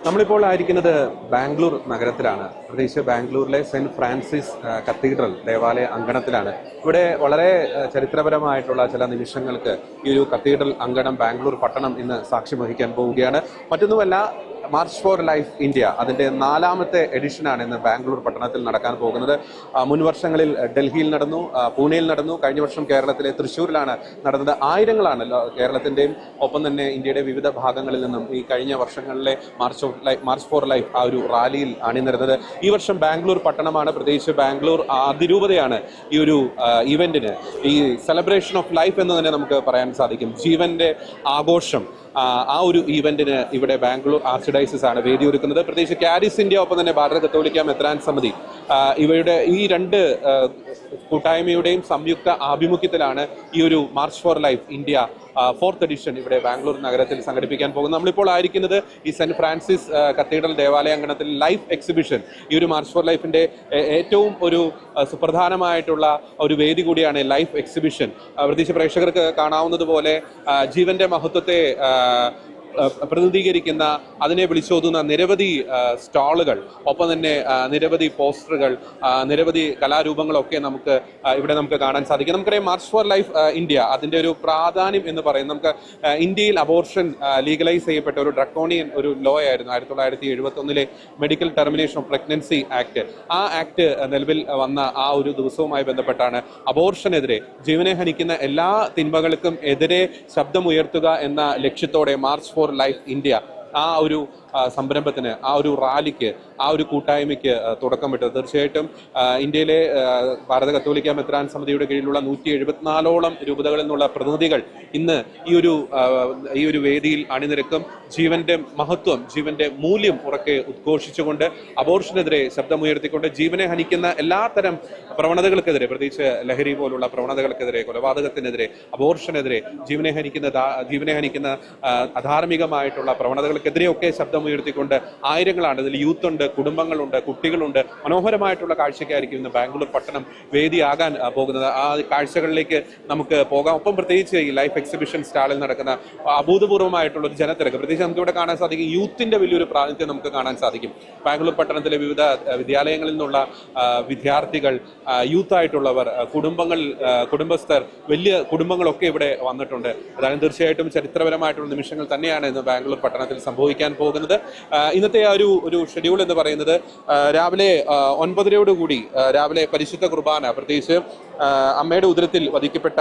നമ്മളിപ്പോൾ ആയിരിക്കുന്നത് ബാംഗ്ലൂർ നഗരത്തിലാണ്. പ്രത്യേകിച്ച് ബാംഗ്ലൂരിലെ സെന്റ് ഫ്രാൻസിസ് കത്തീഡ്രൽ ദേവാലയ അങ്കണത്തിലാണ്. ഇവിടെ വളരെ ചരിത്രപരമായിട്ടുള്ള ചില നിമിഷങ്ങൾക്ക് ഈ ഒരു കത്തീഡ്രൽ അങ്കണം ബാംഗ്ലൂർ പട്ടണം ഇന്ന് സാക്ഷ്യം വഹിക്കാൻ പോവുകയാണ്. മറ്റൊന്നുമല്ല, മാർച്ച് ഫോർ ലൈഫ് ഇന്ത്യ അതിൻ്റെ 4ാമത്തെ എഡിഷനാണ് ഇന്ന് ബാംഗ്ലൂർ പട്ടണത്തിൽ നടക്കാൻ പോകുന്നത്. മുൻ വർഷങ്ങളിൽ ഡൽഹിയിൽ നടന്നു, പൂനെയിൽ നടന്നു, കഴിഞ്ഞ വർഷം കേരളത്തിലെ തൃശ്ശൂരിലാണ് നടന്നത്. ആയിരങ്ങളാണ് കേരളത്തിൻ്റെയും ഒപ്പം തന്നെ ഇന്ത്യയുടെ വിവിധ ഭാഗങ്ങളിൽ നിന്നും ഈ കഴിഞ്ഞ വർഷങ്ങളിലെ മാർച്ച് ഫോർ ലൈഫ് ആ ഒരു റാലിയിൽ അണിനിരുന്നത്. ഈ വർഷം ബാംഗ്ലൂർ പട്ടണമാണ്, പ്രത്യേകിച്ച് ബാംഗ്ലൂർ അതിരൂപതയാണ് ഈ ഒരു ഇവന്റിന്, ഈ സെലിബ്രേഷൻ ഓഫ് ലൈഫ് എന്ന് തന്നെ നമുക്ക് പറയാൻ സാധിക്കും. ജീവന്റെ ആഘോഷം, ആ ഒരു ഈവന്റിന് ഇവിടെ ബാംഗ്ലൂർ ആർച്ച് ഡയസിസ് ആണ് വേദിയൊരുക്കുന്നത്. പ്രത്യേകിച്ച് കാരിസ് ഇന്ത്യ ഒപ്പം തന്നെ ഭാരത കത്തോലിക്ക മെത്രാൻ സമിതി ഇവയുടെ ഈ രണ്ട് കൂട്ടായ്മയുടെയും സംയുക്ത ആഭിമുഖ്യത്തിലാണ് ഈ ഒരു March for life India 4th edition ഇവിടെ ബാംഗ്ലൂർ നഗരത്തിൽ സംഘടിപ്പിക്കാൻ പോകുന്നത്. നമ്മളിപ്പോൾ ആയിരിക്കുന്നത് ഈ സെന്റ് ഫ്രാൻസിസ് കത്തീഡ്രൽ ദേവാലയ അങ്കണത്തിൽ ലൈഫ് എക്സിബിഷൻ, ഈ ഒരു മാർച്ച് ഫോർ ലൈഫിന്റെ ഏറ്റവും ഒരു സുപ്രധാനമായിട്ടുള്ള ഒരു വേദി കൂടിയാണ് ലൈഫ് എക്സിബിഷൻ. പ്രത്യേകിച്ച് പ്രേക്ഷകർക്ക് കാണാവുന്നതുപോലെ ജീവന്റെ മഹത്വത്തെ പ്രതിനിധീകരിക്കുന്ന, അതിനെ വിളിച്ചോതുന്ന നിരവധി സ്റ്റാളുകൾ, ഒപ്പം തന്നെ നിരവധി പോസ്റ്ററുകൾ, നിരവധി കലാരൂപങ്ങളൊക്കെ ഇവിടെ നമുക്ക് കാണാൻ സാധിക്കും. നമുക്കറിയാം മാർച്ച് ഫോർ ലൈഫ് ഇന്ത്യ അതിൻ്റെ ഒരു പ്രാധാന്യം എന്ന് പറയുന്നത്, നമുക്ക് ഇന്ത്യയിൽ അബോർഷൻ ലീഗലൈസ് ചെയ്യപ്പെട്ട ഒരു ഡ്രക്കോണിയൻ ഒരു ലോ ആയിരുന്നു 1971 medical termination of pregnancy act. ആ ആക്ട് നിലവിൽ വന്ന ആ ഒരു ദിവസവുമായി ബന്ധപ്പെട്ടാണ് അബോർഷനെതിരെ, ജീവനെ ഹനിക്കുന്ന എല്ലാ തിന്മകൾക്കും എതിരെ ശബ്ദമുയർത്തുക എന്ന ലക്ഷ്യത്തോടെ മാർച്ച് ഫോർ ലൈഫ് ഇന്ത്യ ആ ഒരു സംരംഭത്തിന്, ആ ഒരു റാലിക്ക്, ആ ഒരു കൂട്ടായ്മയ്ക്ക് തുടക്കമിട്ടത്. തീർച്ചയായിട്ടും ഇന്ത്യയിലെ ഭാരത കത്തോലിക്ക മെത്രാൻ സമിതിയുടെ കീഴിലുള്ള 174ഓളം രൂപതകളിൽ നിന്നുള്ള പ്രതിനിധികൾ ഇന്ന് ഈ ഒരു വേദിയിൽ അണിനിരക്കും. ജീവന്റെ മഹത്വം, ജീവന്റെ മൂല്യം ഉറക്കെ ഉദ്ഘോഷിച്ചുകൊണ്ട്, അബോർഷനെതിരെ ശബ്ദമുയർത്തിക്കൊണ്ട്, ജീവനെ ഹനിക്കുന്ന എല്ലാത്തരം പ്രവണതകൾക്കെതിരെ, പ്രത്യേകിച്ച് ലഹരി പോലുള്ള പ്രവണതകൾക്കെതിരെ, കൊലപാതകത്തിനെതിരെ, അബോർഷനെതിരെ, ജീവനെ ഹനിക്കുന്ന അധാർമികമായിട്ടുള്ള പ്രവണതകൾക്കെതിരെയൊക്കെ ശബ്ദമുയർത്തിക്കൊണ്ട് ആയിരങ്ങളാണ്. ഇതിൽ യൂത്ത് ഉണ്ട്, കുടുംബങ്ങളുണ്ട്, കുട്ടികളുണ്ട്. മനോഹരമായിട്ടുള്ള കാഴ്ചയ്ക്കായിരിക്കും ഇന്ന് ബാംഗ്ലൂർ പട്ടണം വേദിയാകാൻ പോകുന്നത്. ആ കാഴ്ചകളിലേക്ക് നമുക്ക് പോകാം. ഒപ്പം പ്രത്യേകിച്ച് ഈ ലൈഫ് എക്സിബിഷൻ സ്റ്റാളിൽ നടക്കുന്ന അഭൂതപൂർവ്വമായിട്ടുള്ള ഒരു ജനത്തിരക്ക്, പ്രത്യേകിച്ച് നമുക്കിവിടെ കാണാൻ സാധിക്കും യൂത്തിന്റെ വലിയൊരു പ്രാതിനിധ്യം നമുക്ക് കാണാൻ സാധിക്കും. ബാംഗ്ലൂർ പട്ടണത്തിലെ വിവിധ വിദ്യാലയങ്ങളിൽ നിന്നുള്ള വിദ്യാർത്ഥികൾ, യൂത്തായിട്ടുള്ളവർ, കുടുംബസ്ഥർ, വലിയ കുടുംബങ്ങളൊക്കെ ഇവിടെ വന്നിട്ടുണ്ട്. അതായത് തീർച്ചയായിട്ടും ചരിത്രപരമായിട്ടുള്ള നിമിഷങ്ങൾ തന്നെയാണ് ഇന്ന് ബാംഗ്ലൂർ പട്ടണത്തിൽ സംഭവിക്കാൻ പോകുന്നത്. ഇന്നത്തെ ആ ഒരു ഷെഡ്യൂൾ എന്ന് പറയുന്നത് രാവിലെ 9:30 രാവിലെ പരിശുദ്ധ കുർബാന, പ്രത്യേകിച്ച് അമ്മയുടെ ഉദരത്തിൽ വധിക്കപ്പെട്ട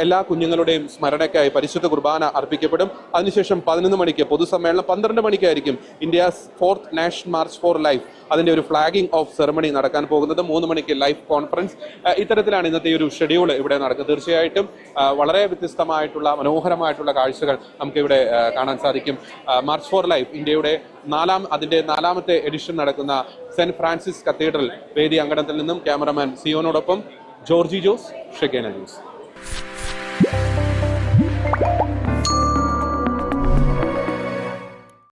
എല്ലാ കുഞ്ഞുങ്ങളുടെയും സ്മരണയ്ക്കായി പരിശുദ്ധ കുർബാന അർപ്പിക്കപ്പെടും. അതിനുശേഷം 11 മണിക്ക് പൊതുസമ്മേളനം, 12 മണിക്കായിരിക്കും India's 4th national march for life അതിൻ്റെ ഒരു ഫ്ലാഗിംഗ് ഓഫ് സെറമണി നടക്കാൻ പോകുന്നത്. 3 മണിക്ക് ലൈഫ് കോൺഫറൻസ്. ഇത്തരത്തിലാണ് ഇന്നത്തെ ഒരു ഷെഡ്യൂൾ ഇവിടെ നടക്കുന്നത്. തീർച്ചയായിട്ടും വളരെ വ്യത്യസ്തമായിട്ടുള്ള മനോഹരമായിട്ടുള്ള കാഴ്ചകൾ നമുക്കിവിടെ കാണാൻ സാധിക്കും. മാർച്ച് ഫോർ ലൈഫ് ഇന്ത്യയുടെ അതിൻ്റെ 4ാമത്തെ എഡിഷൻ നടക്കുന്ന സെന്റ് ഫ്രാൻസിസ് കത്തീഡ്രൽ വേദി അങ്കണത്തിൽ നിന്നും ക്യാമറമാൻ സിയോനോടൊപ്പം ജോർജി ജോസ്, ഷെക്കേന ന്യൂസ്.